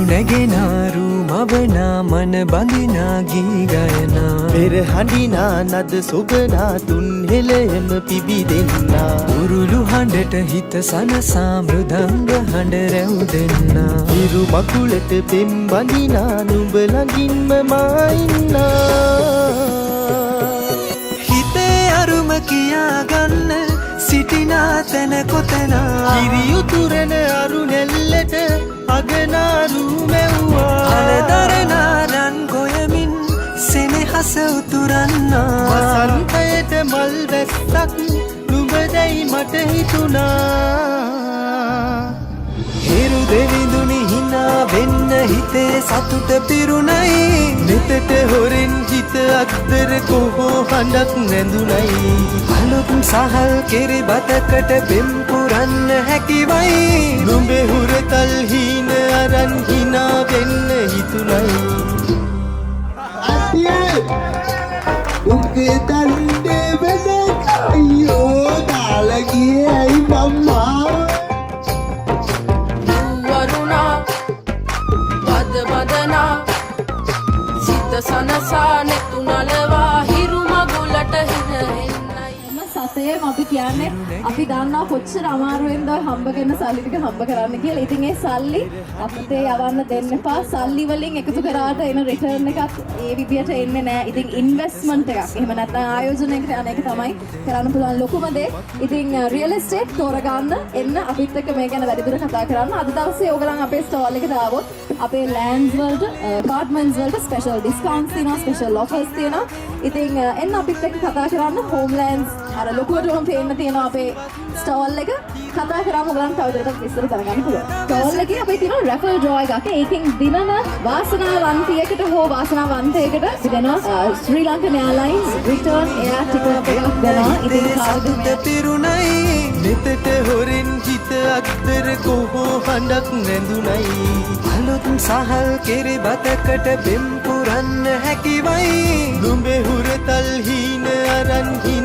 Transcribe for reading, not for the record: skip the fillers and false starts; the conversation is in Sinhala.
නැගෙනාරු මවනා මන බඳිනා ගී ගයනා පෙර හඬිනා නද සොබනා තුන් හෙළයම පිබිදෙන්නා උරුළු හඬට හිත සනසා මෘදංග හඬ රැව් දෙන්නා හිරු මකුලට පෙම් බඳිනා නුඹ ළඟින්ම මා ඉන්නා හිතේ අරුම කියාගන්න සිටිනා තැන කොතනා කිරියුතුරන අරු නෙල්ලට අගනාරු මැව්වා අලදරනාරන් ගොයමින් සෙනෙහස උතුරන්නා වසන්තයට මල් වැස්සක් නුඹදැයි මට හිතුණා හිරු දෙවිඳුනි හිනා වෙන්න හිතේ සතුට පිරුණයි නෙතට හොරෙන් හිත අත්තර කොහෝ හඬක් නැඳුනයි අලුත් සහල් කිරි බතකට බෙම් පුරන්න හැකිවයි නුඹේ හුරතල් හීන අරන් හිනා වෙන්න හිතුණයි උගේ තන්නේ වෙදක අයියෝ දාලා ගියේ ඇයි මම්මා සිත සනසා නෙතු නලවා හිරු මගුලට හිරෙන්නයි සතේ අපි කියන්නේ අපි දන්නවා කොච්චර අමාරුවෙන්ද හම්බගෙන සල්ලි ටික හම්බ කරන්න කියලා. ඉතින් ඒ සල්ලි අපිට යවන්න දෙන්න එපා. සල්ලි වලින් එකතු කරාට එන රිටර්න් එකක් ඒ විදියට එන්නේ නැහැ. ඉතින් ඉන්වෙස්ට්මන්ට් එකක්. එහෙම නැත්නම් ආයෝජනයකට යන එක තමයි කරන්න පුළුවන් ලොකුම දේ. ඉතින් රියල් එස්ටේට් තෝරගන්න එන්න අපිත් එක්ක මේ ගැන වැඩිදුර කතා කරන්න. අද දවසේ ඕගලන් අපේ ස්ටෝල් එකට ආවොත් අපේ ලෑන්ඩ්ස් වලට අපාර්ට්මන්ට්ස් වලට ස්පෙෂල් ඩිස්කවුන්ට්ස් තියෙනවා, ස්පෙෂල් ඔෆර්ස් තියෙනවා. ඉතින් එන්න අපිත් එක්ක කතා කරන්න හෝම්ලෑන්ඩ්ස් අර ලොකුවටම පේන්න තියෙනවා අපේ ස්ටෝල් එක. කතා කරාම ඔයගලන්ට තවදුරටත් විස්තර දැනගන්න පුළුවන්. ස්ටෝල් එකේ අපේ තියෙනවා රැෆල් ඩ්‍රෝ එකක්. ඒකෙන් දිනන වාසනාවන්තියකට හෝ වාසනාවන්තයෙකුට දෙනවා Sri Lankan airlines return air ticket එකක් දෙනවා. ඉතින් සතුට පිරුණයි නෙතට හොරෙන් හිත අත්තර කොහෝ හඬක් නැඳුනයි අලුත් සහල් කිරි බතකට බෙම් පුරන්න හැකිවයි නුඹේ හුරතල් හීන අරන් හිනා